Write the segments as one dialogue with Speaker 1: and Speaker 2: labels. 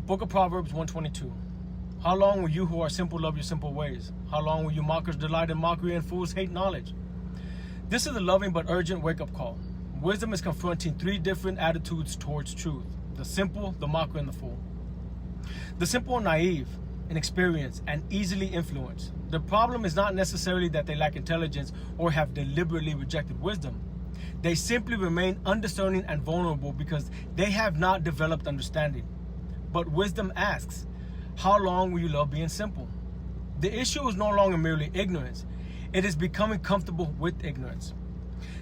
Speaker 1: Book of Proverbs 122. How long will you who are simple love your simple ways? How long will you mockers delight in mockery and fools hate knowledge? This is a loving but urgent wake-up call. Wisdom is confronting three different attitudes towards truth: the simple, the mocker, and the fool. The simple are naive, inexperienced, and easily influenced. The problem is not necessarily that they lack intelligence or have deliberately rejected wisdom. They simply remain undiscerning and vulnerable because they have not developed understanding. But wisdom asks, how long will you love being simple? The issue is no longer merely ignorance. It is becoming comfortable with ignorance.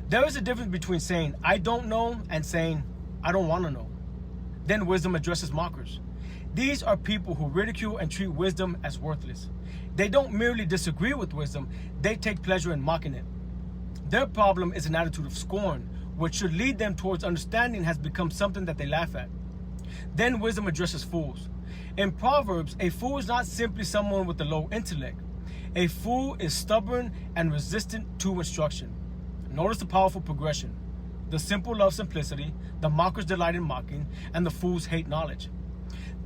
Speaker 1: There is a difference between saying, I don't know, and saying, I don't want to know. Then wisdom addresses mockers. These are people who ridicule and treat wisdom as worthless. They don't merely disagree with wisdom, they take pleasure in mocking it. Their problem is an attitude of scorn, which should lead them towards understanding has become something that they laugh at. Then wisdom addresses fools. In Proverbs, a fool is not simply someone with a low intellect. A fool is stubborn and resistant to instruction. Notice the powerful progression. The simple love simplicity, the mockers delight in mocking, and the fools hate knowledge.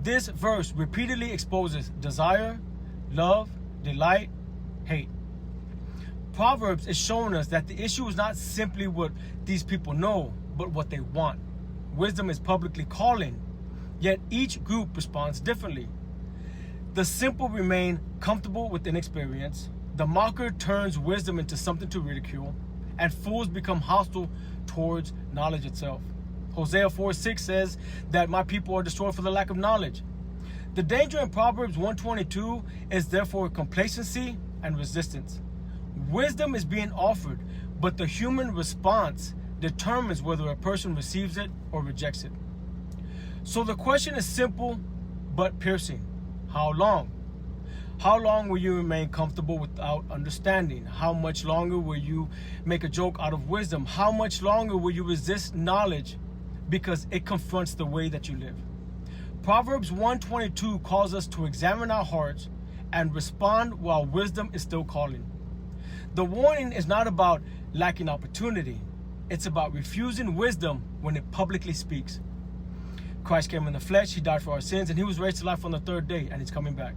Speaker 1: This verse repeatedly exposes desire, love, delight, hate. Proverbs is showing us that the issue is not simply what these people know, but what they want. Wisdom is publicly calling, yet each group responds differently. The simple remain comfortable with inexperience. The mocker turns wisdom into something to ridicule, and fools become hostile towards knowledge itself. Hosea 4:6 says that my people are destroyed for the lack of knowledge. The danger in Proverbs 122 is therefore complacency and resistance. Wisdom is being offered, but the human response determines whether a person receives it or rejects it. So the question is simple but piercing. How long? How long will you remain comfortable without understanding? How much longer will you make a joke out of wisdom? How much longer will you resist knowledge because it confronts the way that you live? Proverbs 122 calls us to examine our hearts and respond while wisdom is still calling. The warning is not about lacking opportunity. It's about refusing wisdom when it publicly speaks. Christ came in the flesh, he died for our sins, and he was raised to life on the third day, and he's coming back.